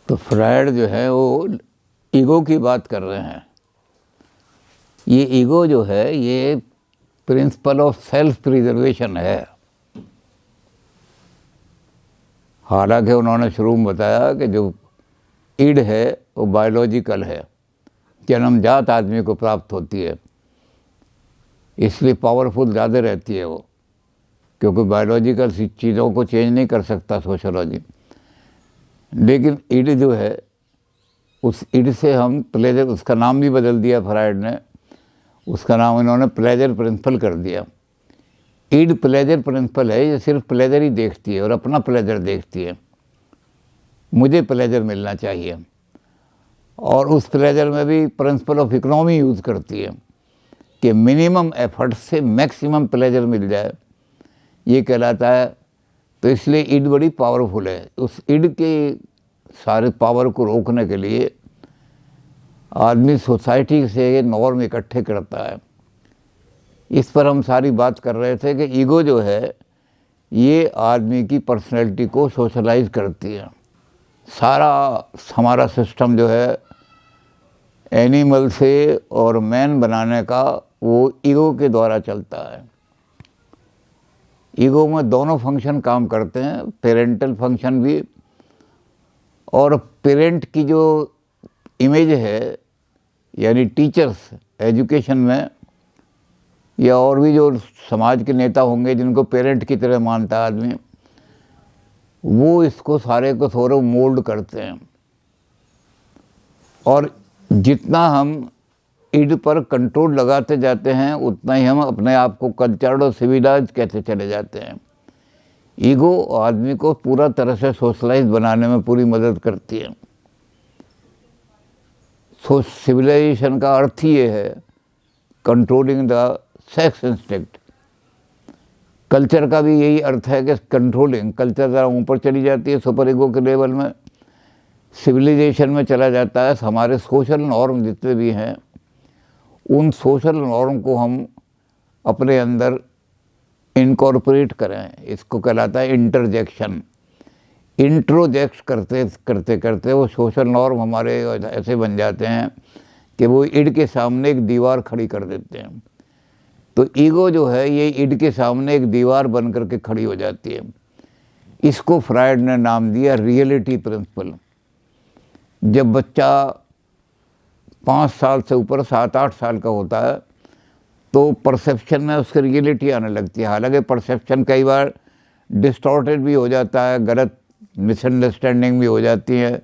तो फ्रायड जो है वो ईगो की बात कर रहे हैं। ये ईगो जो है ये प्रिंसिपल ऑफ सेल्फ प्रिजर्वेशन है। हालांकि उन्होंने शुरू में बताया कि जो ईड है वो बायोलॉजिकल है, जन्मजात आदमी को प्राप्त होती है, इसलिए पावरफुल ज़्यादा रहती है वो, क्योंकि बायोलॉजिकल चीज़ों को चेंज नहीं कर सकता सोशोलॉजी। लेकिन ईड जो है उस ईड से हम प्लेजर, उसका नाम भी बदल दिया फ्रायड ने, उसका नाम इन्होंने प्लेजर प्रिंसिपल कर दिया। ईड प्लेजर प्रिंसिपल है, ये सिर्फ प्लेजर ही देखती है और अपना प्लेजर देखती है, मुझे प्लेजर मिलना चाहिए। और उस प्लेजर में भी प्रिंसिपल ऑफ इकोनॉमी यूज़ करती है कि मिनिमम एफर्ट से मैक्सिमम प्लेजर मिल जाए, ये कहलाता है। तो इसलिए ईड बड़ी पावरफुल है। उस ईड के सारे पावर को रोकने के लिए आदमी सोसाइटी से नॉर्म इकट्ठे करता है। इस पर हम सारी बात कर रहे थे कि ईगो जो है ये आदमी की पर्सनैलिटी को सोशलाइज करती है। सारा हमारा सिस्टम जो है एनिमल से और मैन बनाने का वो ईगो के द्वारा चलता है। ईगो में दोनों फंक्शन काम करते हैं, पेरेंटल फंक्शन भी, और पेरेंट की जो इमेज है यानी टीचर्स एजुकेशन में, या और भी जो समाज के नेता होंगे जिनको पेरेंट की तरह मानता है आदमी, वो इसको सारे को थोड़ा मोल्ड करते हैं। और जितना हम ईड पर कंट्रोल लगाते जाते हैं उतना ही हम अपने आप को कल्चर्ड और सिविलाइज कहते चले जाते हैं। ईगो आदमी को पूरा तरह से सोशलाइज बनाने में पूरी मदद करती है। सिविलाइजेशन का अर्थ ही ये है controlling the sex instinct. Culture का भी यही अर्थ है कि कंट्रोलिंग। कल्चर ज़रा ऊपर चली जाती है सुपर ईगो के लेवल में, सिविलाइजेशन में चला जाता है। हमारे सोशल नॉर्म जितने भी हैं उन सोशल नॉर्म को हम अपने अंदर इनकॉर्पोरेट करें, इसको कहलाता है इंटरजेक्शन। इंट्रोजेक्ट करते करते करते वो सोशल नॉर्म हमारे ऐसे बन जाते हैं कि वो ईड के सामने एक दीवार खड़ी कर देते हैं। तो ईगो जो है ये ईड के सामने एक दीवार बन करके खड़ी हो जाती है। इसको फ्रायड ने नाम दिया रियलिटी प्रिंसिपल। जब बच्चा 5 साल से ऊपर 7-8 साल का होता है तो परसेप्शन में उसकी रियलिटी आने लगती है। हालांकि परसेप्शन कई बार डिस्टॉर्टेड भी हो जाता है, गलत मिसअंडरस्टैंडिंग भी हो जाती है,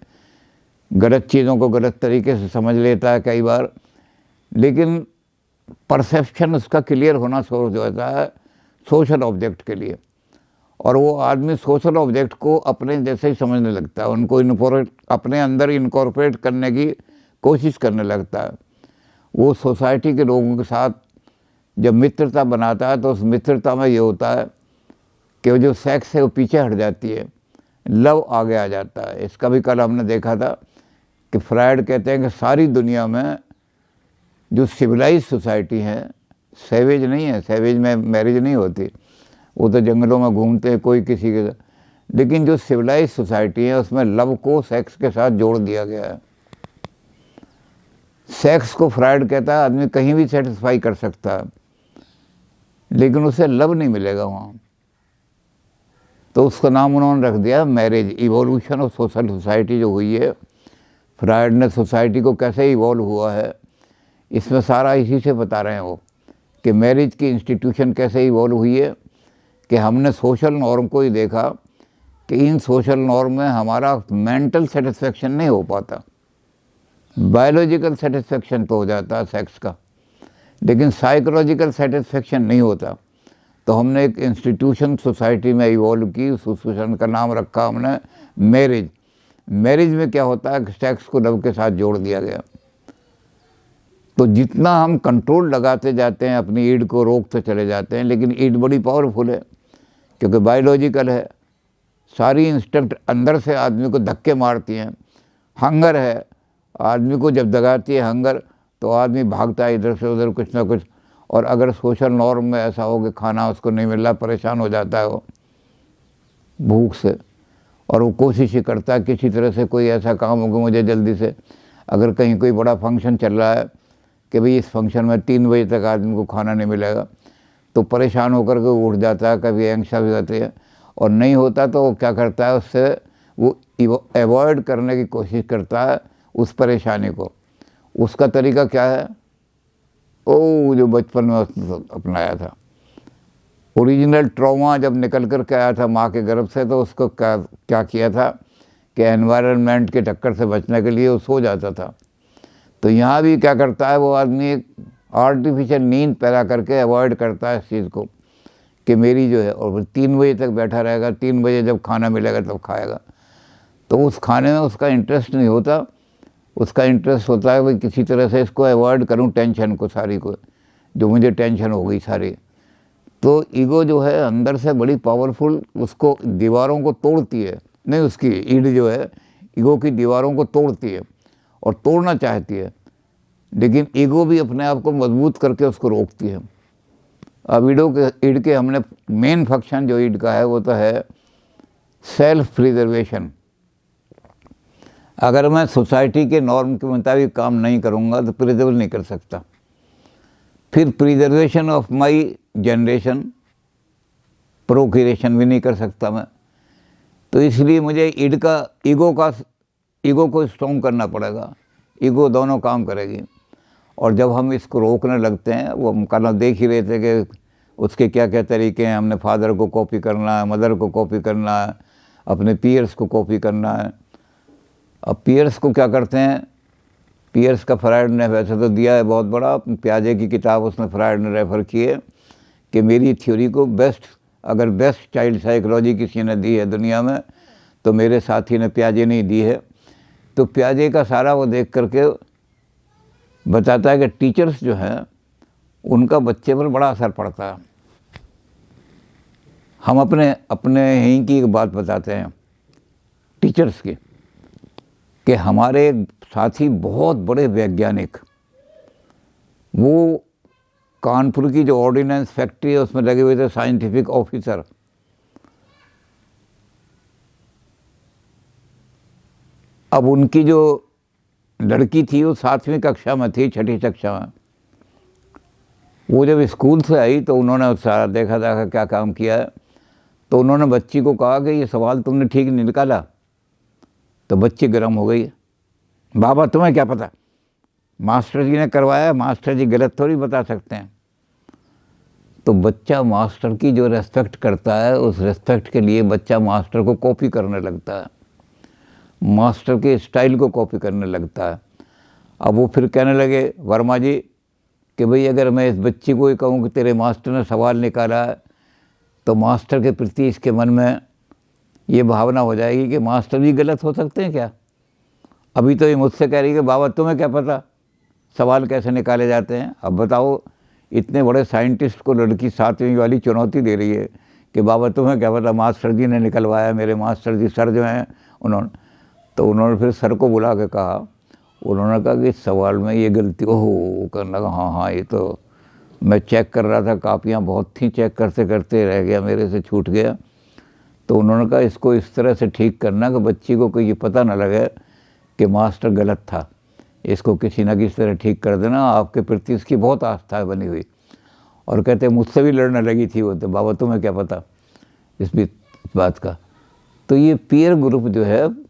गलत चीज़ों को गलत तरीके से समझ लेता है कई बार। लेकिन परसेप्शन उसका क्लियर होना शुरू हो जाता है सोशल ऑब्जेक्ट के लिए, और वो आदमी सोशल ऑब्जेक्ट को अपने जैसे ही समझने लगता है, उनको अपने अंदर इनकॉर्पोरेट करने की कोशिश करने लगता है। वो सोसाइटी के लोगों के साथ जब मित्रता बनाता है तो उस मित्रता में ये होता है कि वो जो सेक्स है वो पीछे हट जाती है, लव आगे आ जाता है। इसका भी कल हमने देखा था कि फ्रायड कहते हैं कि सारी दुनिया में जो सिविलाइज सोसाइटी है, सैवेज नहीं है, सैवेज में मैरिज नहीं होती, वो तो जंगलों में घूमते हैं कोई किसी के, लेकिन जो सिविलाइज सोसाइटी है उसमें लव को सेक्स के साथ जोड़ दिया गया है। सेक्स को फ्रायड कहता है आदमी कहीं भी सेटिस्फाई कर सकता है, लेकिन उसे लव नहीं मिलेगा वहाँ, तो उसका नाम उन्होंने रख दिया marriage. Evolution of social society जो हुई है, फ्रायड ने सोसाइटी को कैसे इवॉल्व हुआ है इसमें सारा इसी से बता रहे हैं वो, कि मैरिज की इंस्टीट्यूशन कैसे इवॉल्व हुई है। कि हमने सोशल नॉर्म को ही देखा कि इन सोशल नॉर्म में हमारा मेंटल सेटिस्फेक्शन नहीं हो पाता, बायोलॉजिकल सेटिस्फेक्शन तो हो जाता है सेक्स का, लेकिन साइकोलॉजिकल सेटिस्फेक्शन नहीं होता। तो हमने एक इंस्टीट्यूशन सोसाइटी में इवॉल्व की, उस इंस्टीट्यूशन का नाम रखा हमने मैरिज। मैरिज में क्या होता है कि सेक्स को लव के साथ जोड़ दिया गया। तो जितना हम कंट्रोल लगाते जाते हैं अपनी ईड को रोकते चले जाते हैं, लेकिन ईड बड़ी पावरफुल है क्योंकि बायोलॉजिकल है। सारी इंस्टिंक्ट अंदर से आदमी को धक्के मारती हैं। हंगर है, आदमी को जब दगाती है हंगर तो आदमी भागता है इधर से उधर कुछ ना कुछ, और अगर सोशल नॉर्म में ऐसा हो कि खाना उसको नहीं मिल रहा, परेशान हो जाता है वो भूख से, और वो कोशिश ही करता है किसी तरह से कोई ऐसा काम हो कि मुझे जल्दी से, अगर कहीं कोई बड़ा फंक्शन चल रहा है कि भाई इस फंक्शन में 3 बजे तक आदमी को खाना नहीं मिलेगा, तो परेशान होकर के उठ जाता है, कभी एंग्जाइटी हो जाती है, और नहीं होता तो वो क्या करता है, उससे वो अवॉइड करने की कोशिश करता है उस परेशानी को। उसका तरीका क्या है, वो जो बचपन में उसने अपनाया था, ओरिजिनल ट्रॉमा जब निकल कर के आया था माँ के गर्भ से, तो उसको क्या किया था कि एनवायरनमेंट के टक्कर से बचने के लिए वो सो जाता था। तो यहाँ भी क्या करता है वो आदमी, एक आर्टिफिशियल नींद पैदा करके अवॉइड करता है इस चीज़ को कि मेरी जो है, और फिर 3 बजे तक बैठा रहेगा, 3 बजे जब खाना मिलेगा तब खाएगा। तो उस खाने में उसका इंटरेस्ट नहीं होता, उसका इंटरेस्ट होता है भाई किसी तरह से इसको अवॉइड करूं, टेंशन को सारी को, जो मुझे टेंशन हो गई सारी। तो ईगो जो है अंदर से बड़ी पावरफुल, उसको दीवारों को तोड़ती है, नहीं उसकी ईड जो है ईगो की दीवारों को तोड़ती है और तोड़ना चाहती है, लेकिन ईगो भी अपने आप को मजबूत करके उसको रोकती है। अब ईड के हमने मेन फंक्शन जो ईड का है वो तो है सेल्फ प्रिजर्वेशन। अगर मैं सोसाइटी के नॉर्म के मुताबिक काम नहीं करूँगा तो प्रिजर्व नहीं कर सकता। फिर preservation of my generation, procreation भी नहीं कर सकता मैं। तो इसलिए मुझे ईगो को स्ट्रॉन्ग करना पड़ेगा। ईगो दोनों काम करेगी, और जब हम इसको रोकने लगते हैं, वो हम कल देख ही रहे थे कि उसके क्या क्या तरीके हैं। हमने फादर को कॉपी करना है, मदर को कॉपी करना है, अपने पीयर्स को कॉपी करना है। अब पीयर्स को क्या करते हैं, पीयर्स का फ्रायड ने वैसे तो दिया है बहुत बड़ा, प्याजे की किताब उसमें फ्रायड ने रेफ़र की है कि मेरी थ्योरी को अगर बेस्ट चाइल्ड साइकोलॉजी किसी ने दी है दुनिया में तो मेरे साथी ने प्याजे ने ही दी है। तो प्याजे का सारा वो देख करके बताता है कि टीचर्स जो हैं उनका बच्चे पर बड़ा असर पड़ता है। हम अपने ही की एक बात बताते हैं टीचर्स की, कि हमारे साथी बहुत बड़े वैज्ञानिक, वो कानपुर की जो ऑर्डिनेंस फैक्ट्री है उसमें लगे हुए थे साइंटिफिक ऑफिसर। अब उनकी जो लड़की थी वो 7वीं कक्षा में थी, 6ठी कक्षा में। वो जब स्कूल से आई तो उन्होंने सारा देखा क्या काम किया है। तो उन्होंने बच्ची को कहा कि ये सवाल तुमने ठीक नहीं निकाला। तो बच्ची गर्म हो गई, बाबा तुम्हें क्या पता, मास्टर जी ने करवाया, मास्टर जी गलत थोड़ी बता सकते हैं। तो बच्चा मास्टर की जो रेस्पेक्ट करता है, उस रेस्पेक्ट के लिए बच्चा मास्टर को कॉपी करने लगता है, मास्टर के स्टाइल को कॉपी करने लगता है। अब वो फिर कहने लगे वर्मा जी कि भाई अगर मैं इस बच्ची को ही कहूँ कि तेरे मास्टर ने सवाल निकाला है, तो मास्टर के प्रति इसके मन में ये भावना हो जाएगी कि मास्टर भी गलत हो सकते हैं क्या। अभी तो ये मुझसे कह रही है कि बाबा तुम्हें क्या पता सवाल कैसे निकाले जाते हैं। अब बताओ, इतने बड़े साइंटिस्ट को लड़की 7वीं वाली चुनौती दे रही है कि बाबा तुम्हें क्या पता, मास्टर जी ने निकलवाया, मेरे मास्टर जी सर जो हैं उन्होंने फिर सर को बुला के कहा, उन्होंने कहा कि इस सवाल में ये गलती, ओह करने लगा, हाँ ये तो मैं चेक कर रहा था, कापियाँ बहुत थी, चेक करते करते रह गया, मेरे से छूट गया। तो उन्होंने कहा इसको इस तरह से ठीक करना कि बच्ची को कोई ये पता ना लगे कि मास्टर गलत था, इसको किसी न किसी तरह ठीक कर देना, आपके प्रति इसकी बहुत आस्था है बनी हुई। और कहते मुझसे भी लड़ने लगी थी वो, तो बाबा तुम्हें क्या पता इस बात का। तो ये पीयर ग्रुप जो है,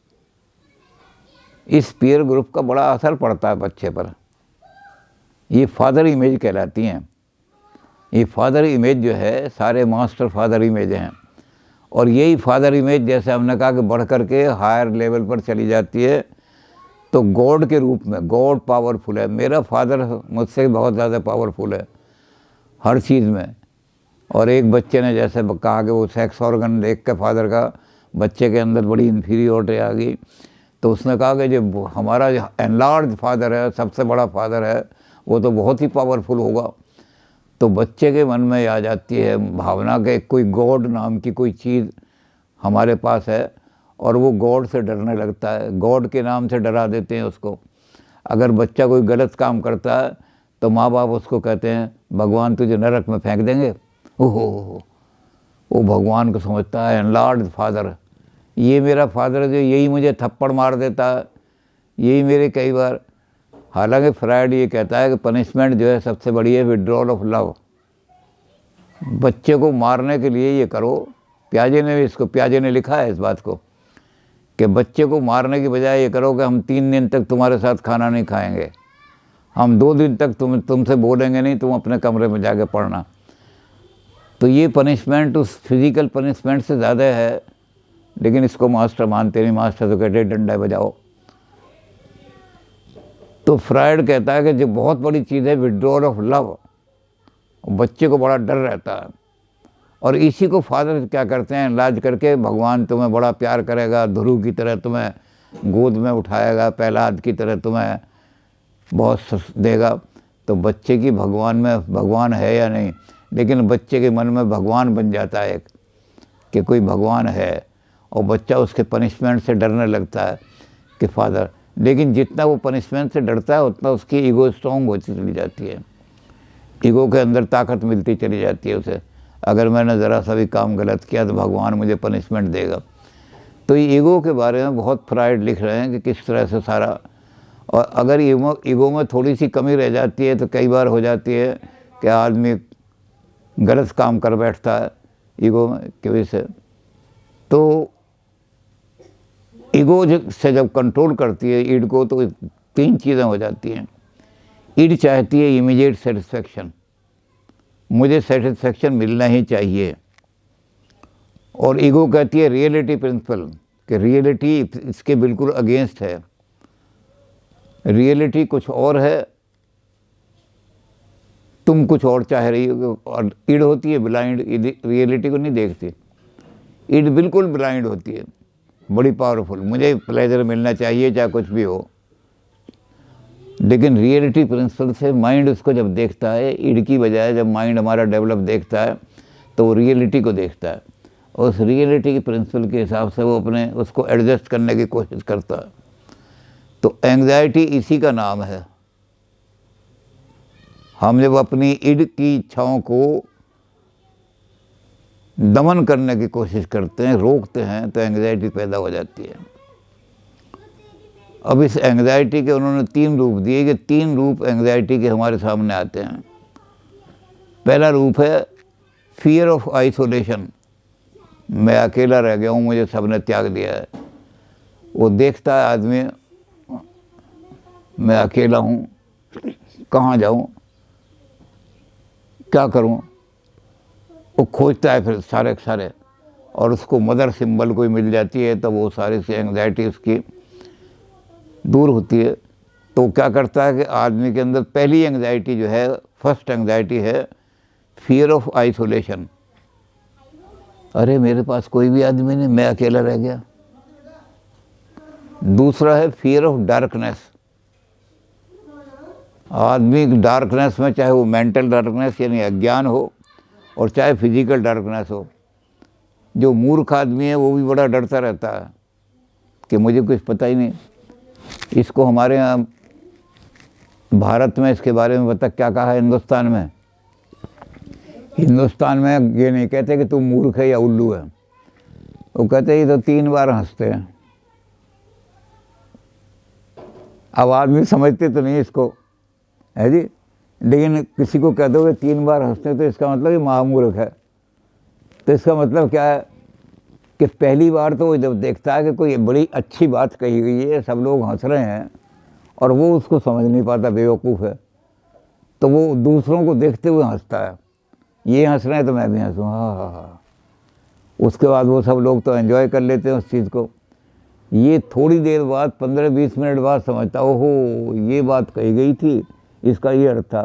इस पीयर ग्रुप का बड़ा असर पड़ता है बच्चे पर। ये फादर इमेज कहलाती हैं। ये फादर इमेज जो है, सारे मास्टर फादर इमेज हैं, और यही फादर इमेज जैसे हमने कहा कि बढ़ करके हायर लेवल पर चली जाती है। तो गॉड के रूप में, गॉड पावरफुल है, मेरा फादर मुझसे बहुत ज़्यादा पावरफुल है हर चीज़ में। और एक बच्चे ने जैसे कहा कि वो सेक्स ऑर्गन देख के फादर का बच्चे के अंदर बड़ी इन्फीरियोरिटी आ गई, तो उसने कहा कि जो हमारा एनलार्ज फादर है, सबसे बड़ा फादर है, वो तो बहुत ही पावरफुल होगा। तो बच्चे के मन में आ जाती है भावना कि कोई गॉड नाम की कोई चीज़ हमारे पास है, और वो गॉड से डरने लगता है, गॉड के नाम से डरा देते हैं उसको। अगर बच्चा कोई गलत काम करता है तो माँ बाप उसको कहते हैं भगवान तुझे नरक में फेंक देंगे। ओहो, वो भगवान को समझता है एनलार्ज फादर, ये मेरा फादर जो यही मुझे थप्पड़ मार देता, यही मेरे कई बार। हालांकि फ्रायड ये कहता है कि पनिशमेंट जो है सबसे बड़ी है विड्रॉल ऑफ लव। बच्चे को मारने के लिए ये करो। प्याजे ने लिखा है इस बात को कि बच्चे को मारने की बजाय ये करो कि हम 3 दिन तक तुम्हारे साथ खाना नहीं खाएंगे, हम 2 दिन तक तुमसे बोलेंगे नहीं, तुम अपने कमरे में जाके पढ़ना। तो ये पनिशमेंट उस फिज़िकल पनिशमेंट से ज़्यादा है, लेकिन इसको मास्टर मानते नहीं। मास्टर तो कहते डंडा बजाओ। तो फ्रायड कहता है कि जो बहुत बड़ी चीज़ है विड्रॉल ऑफ लव, बच्चे को बड़ा डर रहता है। और इसी को फादर क्या करते हैं, इलाज करके भगवान तुम्हें बड़ा प्यार करेगा, ध्रुव की तरह तुम्हें गोद में उठाएगा, प्रहलाद की तरह तुम्हें बहुत देगा। तो बच्चे की भगवान में भगवान है या नहीं, लेकिन बच्चे के मन में भगवान बन जाता है कि कोई भगवान है, और बच्चा उसके पनिशमेंट से डरने लगता है कि फादर। लेकिन जितना वो पनिशमेंट से डरता है उतना उसकी ईगो स्ट्रॉन्ग होती चली जाती है, ईगो के अंदर ताकत मिलती चली जाती है उसे। अगर मैंने ज़रा सा भी काम गलत किया तो भगवान मुझे पनिशमेंट देगा। तो ये ईगो के बारे में बहुत फ्रायड लिख रहे हैं कि किस तरह से सारा। और अगर ईगो में थोड़ी सी कमी रह जाती है तो कई बार हो जाती है कि आदमी गलत काम कर बैठता है ईगो की वजह से। तो ईगो से जब कंट्रोल करती है ईड को, तो 3 चीज़ें हो जाती हैं। ईड चाहती है इमीडिएट सेटिस्फेक्शन, मुझे सेटिस्फेक्शन मिलना ही चाहिए। और ईगो कहती है रियलिटी प्रिंसिपल, कि रियलिटी इसके बिल्कुल अगेंस्ट है, रियलिटी कुछ और है, तुम कुछ और चाह रही हो। और ईड होती है ब्लाइंड, रियलिटी को नहीं देखती। ईड बिल्कुल ब्लाइंड होती है, बड़ी पावरफुल, मुझे प्लेजर मिलना चाहिए चाहे कुछ भी हो। लेकिन रियलिटी प्रिंसिपल से माइंड उसको जब देखता है, ईड की बजाय जब माइंड हमारा डेवलप देखता है तो वो रियलिटी को देखता है, और उस रियलिटी के प्रिंसिपल के हिसाब से वो अपने उसको एडजस्ट करने की कोशिश करता है। तो एंग्जाइटी इसी का नाम है। हम जब अपनी ईड की इच्छाओं को दमन करने की कोशिश करते हैं, रोकते हैं, तो एंग्जाइटी पैदा हो जाती है। अब इस एंग्जाइटी के उन्होंने 3 रूप दिए कि 3 रूप एंग्जाइटी के हमारे सामने आते हैं। पहला रूप है फियर ऑफ आइसोलेशन, मैं अकेला रह गया हूँ, मुझे सबने त्याग दिया है। वो देखता है आदमी मैं अकेला हूँ, कहाँ जाऊँ, क्या करूँ, वो खोजता है फिर सारे के सारे, और उसको मदर सिंबल कोई मिल जाती है तो वो सारी सी एंग्जाइटी उसकी दूर होती है। तो क्या करता है कि आदमी के अंदर पहली एंग्जाइटी जो है, फर्स्ट एंग्जाइटी है फियर ऑफ आइसोलेशन। अरे मेरे पास कोई भी आदमी नहीं, मैं अकेला रह गया। दूसरा है फियर ऑफ डार्कनेस। आदमी डार्कनेस में, चाहे वो मेंटल डार्कनेस यानी अज्ञान हो, और चाहे फिजिकल डार्कनेस हो। जो मूर्ख आदमी है वो भी बड़ा डरता रहता है कि मुझे कुछ पता ही नहीं। इसको हमारे यहाँ भारत में इसके बारे में पता क्या कहा है, हिंदुस्तान में ये नहीं कहते कि तू मूर्ख है या उल्लू है, वो कहते ये तो 3 बार हंसते हैं। अब आदमी समझते तो नहीं इसको, है जी, लेकिन किसी को कह दो कि 3 बार हंसते तो इसका मतलब ये महामूर्ख है। तो इसका मतलब क्या है कि पहली बार तो वो जब देखता है कि कोई बड़ी अच्छी बात कही गई है, सब लोग हंस रहे हैं और वो उसको समझ नहीं पाता, बेवकूफ़ है, तो वो दूसरों को देखते हुए हंसता है, ये हंस रहे हैं तो मैं भी हंसूँ, हाँ। उसके बाद वो सब लोग तो एंजॉय कर लेते हैं उस चीज़ को। ये थोड़ी देर बाद 15-20 मिनट बाद समझता, ओहो ये बात कही गई थी, इसका ये अर्थ था।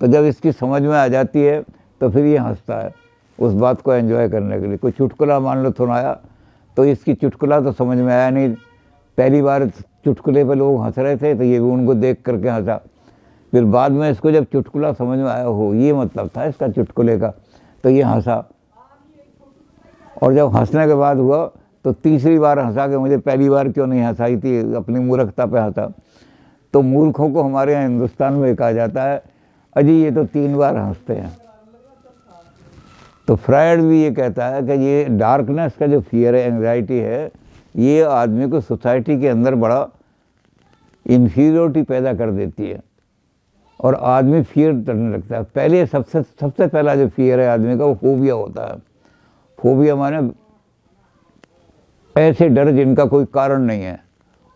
तो जब इसकी समझ में आ जाती है तो फिर ये हंसता है उस बात को एंजॉय करने के लिए। कोई चुटकुला मान लो सुनाया, तो इसकी चुटकुला तो समझ में आया नहीं, पहली बार चुटकुले पे लोग हंस रहे थे तो ये भी उनको देख करके हंसा। फिर बाद में इसको जब चुटकुला समझ में आया, हो ये मतलब था इसका चुटकुले का, तो ये हंसा। और जब हंसने के बाद हुआ तो तीसरी बार हंसा कि मुझे पहली बार क्यों नहीं हंसाई थी, अपनी मूर्खता पे हंसा। तो मूर्खों को हमारे यहाँ हिंदुस्तान में कहा जाता है अजी ये तो 3 बार हंसते हैं। तो फ्रायड भी ये कहता है कि ये डार्कनेस का जो फियर है, एंग्जाइटी है, ये आदमी को सोसाइटी के अंदर बड़ा इन्फीरियोरिटी पैदा कर देती है और आदमी फियर करने लगता है। पहले सबसे पहला जो फियर है आदमी का वो फोबिया होता है। फोबिया माने ऐसे डर जिनका कोई कारण नहीं है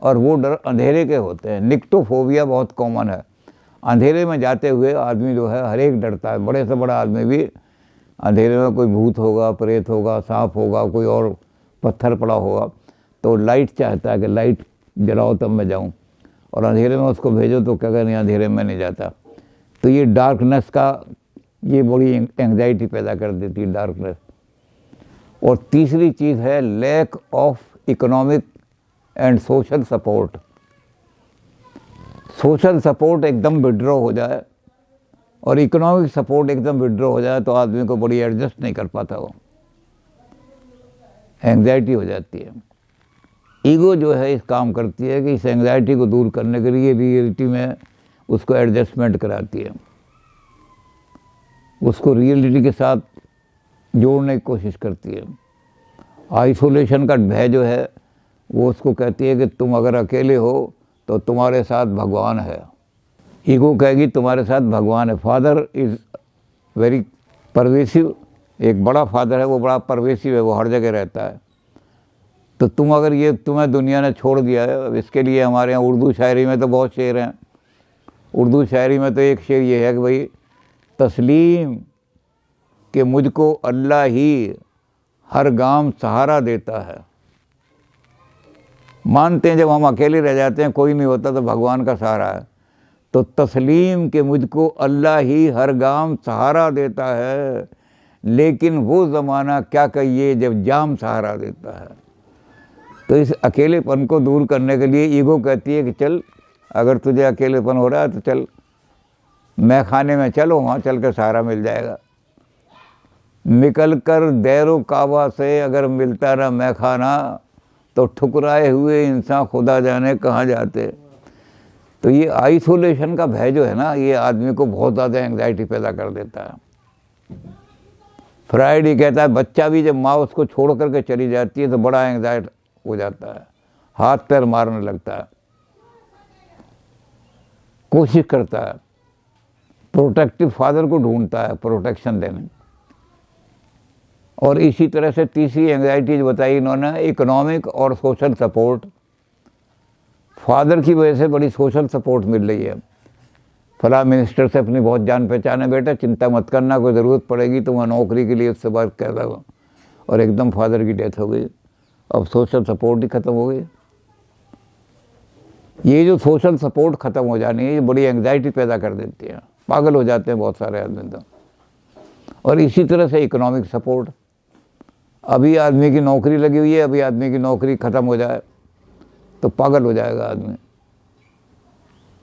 और वो डर अंधेरे के होते हैं। निक्टोफोबिया बहुत कॉमन है। अंधेरे में जाते हुए आदमी जो है हर एक डरता है। बड़े से बड़ा आदमी भी अंधेरे में कोई भूत होगा, प्रेत होगा, सांप होगा, कोई और पत्थर पड़ा होगा तो लाइट चाहता है कि लाइट जलाओ तब मैं जाऊं, और अंधेरे में उसको भेजो तो क्या नहीं, अंधेरे में नहीं जाता। तो ये डार्कनेस का ये बड़ी एंग्जाइटी पैदा कर देती है डार्कनेस। और तीसरी चीज़ है lack of economic and social support. Social support एकदम विड्रॉ हो जाए और इकोनॉमिक सपोर्ट एकदम विड्रॉ हो जाए तो आदमी को बड़ी एडजस्ट नहीं कर पाता, वो एंग्जाइटी हो जाती है। ईगो जो है इस काम करती है कि इस एंग्जाइटी को दूर करने के लिए रियलिटी में उसको एडजस्टमेंट कराती है, उसको रियलिटी के साथ जोड़ने की कोशिश करती है। आइसोलेशन का भय जो है वो उसको कहती है कि तुम अगर अकेले हो तो तुम्हारे साथ भगवान है। ईगो कहेगी तुम्हारे साथ भगवान है। Father is very pervasive. एक बड़ा फादर है, वो बड़ा परवेसिव है, वो हर जगह रहता है। तो तुम अगर ये तुम्हें दुनिया ने छोड़ दिया है, इसके लिए हमारे यहाँ उर्दू शायरी में तो बहुत शेर हैं। उर्दू शायरी में तो एक शेर ये है कि भाई तस्लीम कि मुझको अल्लाह ही हर गाम सहारा देता है। मानते हैं जब हम अकेले रह जाते हैं, कोई नहीं होता तो भगवान का सहारा है। तो तस्लीम कि मुझको अल्लाह ही हर गाम सहारा देता है, लेकिन वो ज़माना क्या कहिए जब जाम सहारा देता है। तो इस अकेलेपन को दूर करने के लिए ईगो कहती है कि चल, अगर तुझे अकेलेपन हो रहा है तो चल मैं खाने में चलो, वहाँ चल कर सहारा मिल जाएगा। निकल कर दैरो काबा से अगर मिलता ना मैं खाना, तो ठुकराए हुए इंसान खुदा जाने कहाँ जाते। तो ये आइसोलेशन का भय जो है ना, ये आदमी को बहुत ज़्यादा एंग्जाइटी पैदा कर देता है। फ्राइड ये कहता है बच्चा भी जब माँ उसको छोड़ करके चली जाती है तो बड़ा एंग्जाइट हो जाता है, हाथ पैर मारने लगता है, कोशिश करता है, प्रोटेक्टिव फादर को ढूंढता है प्रोटेक्शन देने। और इसी तरह से तीसरी एंग्जाइटी जो बताई इन्होंने, इकोनॉमिक और सोशल सपोर्ट। फादर की वजह से बड़ी सोशल सपोर्ट मिल रही है। फला मिनिस्टर से अपनी बहुत जान पहचान है, बेटा चिंता मत करना, कोई ज़रूरत पड़ेगी तो वह नौकरी के लिए उससे बात कर रहा। और एकदम फादर की डेथ हो गई, अब सोशल सपोर्ट ही ख़त्म हो गई। ये जो सोशल सपोर्ट ख़त्म हो जानी है, ये बड़ी एंग्जाइटी पैदा कर देती है, पागल हो जाते हैं बहुत सारे आदमी तो। और इसी तरह से इकोनॉमिक सपोर्ट। अभी आदमी की नौकरी लगी हुई है, अभी आदमी की नौकरी ख़त्म हो जाए तो पागल हो जाएगा आदमी।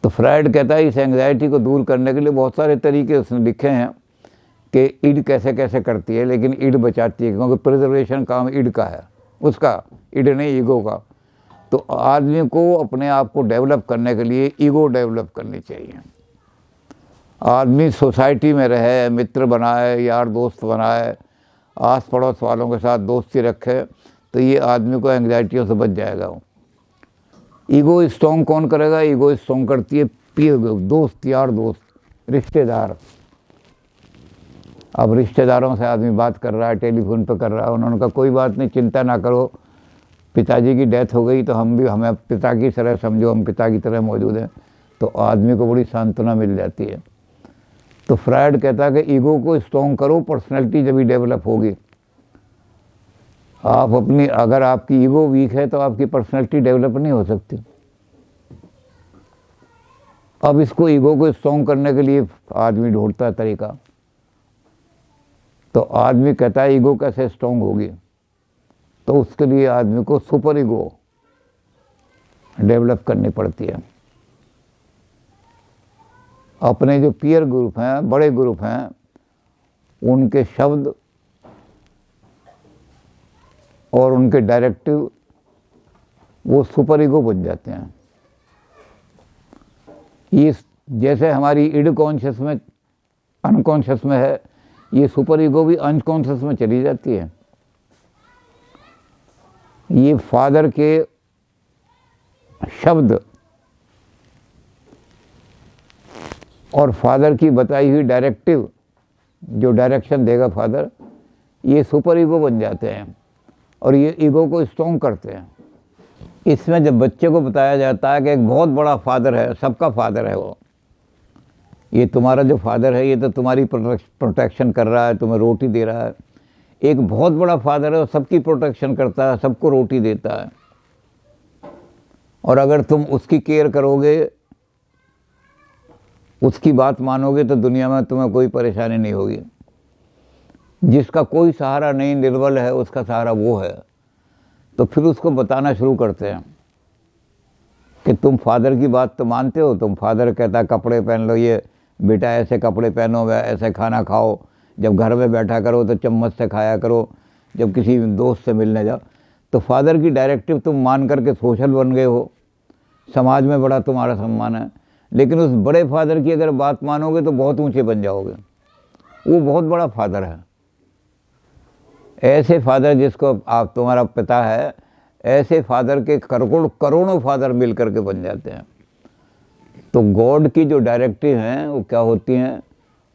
तो फ्राइड कहता है इस एंग्जाइटी को दूर करने के लिए बहुत सारे तरीके उसने लिखे हैं कि ईड कैसे कैसे करती है, लेकिन ईड बचाती है, क्योंकि प्रिजर्वेशन काम ईड का है, उसका, ईड नहीं ईगो का। तो आदमी को अपने आप को डेवलप करने के लिए ईगो डेवलप करनी चाहिए। आदमी सोसाइटी में रहे, मित्र बनाए, यार दोस्त बनाए, आस पड़ोस वालों के साथ दोस्ती रखे, तो ये आदमी को एंग्जाइटियों से बच जाएगा। ईगो स्ट्रॉन्ग कौन करेगा? ईगो स्ट्रॉन्ग करती है पीर दोस्त, यार दोस्त, रिश्तेदार। अब रिश्तेदारों से आदमी बात कर रहा है, टेलीफोन पे कर रहा है, उन्होंने कहा कोई बात नहीं, चिंता ना करो, पिताजी की डेथ हो गई तो हमें पिता की तरह समझो, हम पिता की तरह मौजूद हैं। तो आदमी को बड़ी सांत्वना मिल जाती है। तो फ्राइड कहता है कि ईगो को स्ट्रॉन्ग करो, पर्सनैलिटी जब भी डेवलप होगी। आप अपनी, अगर आपकी ईगो वीक है तो आपकी पर्सनैलिटी डेवलप नहीं हो सकती। अब इसको ईगो को स्ट्रॉन्ग करने के लिए आदमी ढूंढता है तरीका। तो आदमी कहता है ईगो कैसे स्ट्रॉन्ग होगी, तो उसके लिए आदमी को सुपर ईगो डेवलप करनी पड़ती है। अपने जो पीयर ग्रुप हैं, बड़े ग्रुप हैं, उनके शब्द और उनके डायरेक्टिव वो सुपर ईगो बन जाते हैं। ये जैसे हमारी इड कॉन्शियस में, अनकॉन्शियस में है, ये सुपर ईगो भी अनकॉन्शियस में चली जाती है। ये फादर के शब्द और फादर की बताई हुई डायरेक्टिव, जो डायरेक्शन देगा फादर, ये सुपर ईगो बन जाते हैं और ये ईगो को स्ट्रॉन्ग करते हैं। इसमें जब बच्चे को बताया जाता है कि एक बहुत बड़ा फादर है, सबका फादर है वो, ये तुम्हारा जो फादर है ये तो तुम्हारी प्रोटेक्शन कर रहा है, तुम्हें रोटी दे रहा है। एक बहुत बड़ा फादर है वो सबकी प्रोटेक्शन करता है, सबको रोटी देता है, और अगर तुम उसकी केयर करोगे, उसकी बात मानोगे तो दुनिया में तुम्हें कोई परेशानी नहीं होगी। जिसका कोई सहारा नहीं, निर्बल है, उसका सहारा वो है। तो फिर उसको बताना शुरू करते हैं कि तुम फादर की बात तो मानते हो, तुम फादर कहता है कपड़े पहन लो, ये बेटा ऐसे कपड़े पहनो, ऐसे खाना खाओ, जब घर में बैठा करो तो चम्मच से खाया करो, जब किसी दोस्त से मिलने जाओ। तो फादर की डायरेक्टिव तुम मान करके सोशल बन गए हो, समाज में बड़ा तुम्हारा सम्मान है। लेकिन उस बड़े फादर की अगर बात मानोगे तो बहुत ऊंचे बन जाओगे, वो बहुत बड़ा फादर है। ऐसे फादर जिसको आप तुम्हारा पिता है, ऐसे फादर के करोड़ों फादर मिल करके बन जाते हैं। तो गॉड की जो डायरेक्टिव हैं वो क्या होती हैं,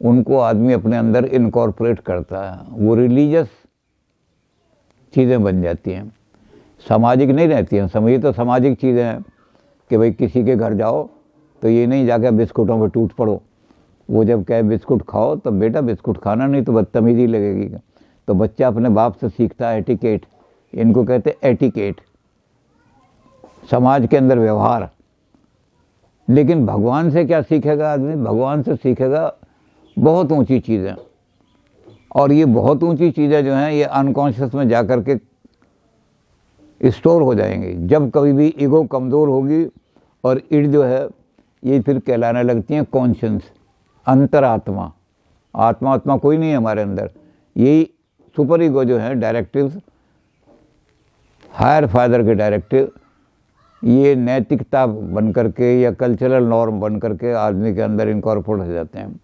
उनको आदमी अपने अंदर इनकॉर्पोरेट करता है, वो रिलीजियस चीज़ें बन जाती हैं, सामाजिक नहीं रहती हैं। समझिए तो सामाजिक चीज़ें हैं कि भाई किसी के घर जाओ तो ये नहीं जाकर बिस्कुटों पर टूट पड़ो, वो जब कहे बिस्कुट खाओ तो बेटा बिस्कुट खाना नहीं तो बदतमीजी लगेगी। तो बच्चा अपने बाप से सीखता है एटिकेट, इनको कहते हैं एटिकेट, समाज के अंदर व्यवहार। लेकिन भगवान से क्या सीखेगा आदमी, भगवान से सीखेगा बहुत ऊंची चीज़ें, और ये बहुत ऊंची चीज़ें जो हैं ये अनकॉन्शियस में जा कर के स्टोर हो जाएंगी। जब कभी भी ईगो कमज़ोर होगी और इड जो है ये फिर कहलाने लगती हैं कॉन्शियंस, अंतरात्मा। आत्मा कोई नहीं है हमारे अंदर, यही सुपर ईगो जो है डायरेक्टिव्स, हायर फादर के डायरेक्टिव, ये नैतिकता बन करके या कल्चरल नॉर्म बन करके आदमी के अंदर इनकॉर्पोरेट हो जाते हैं।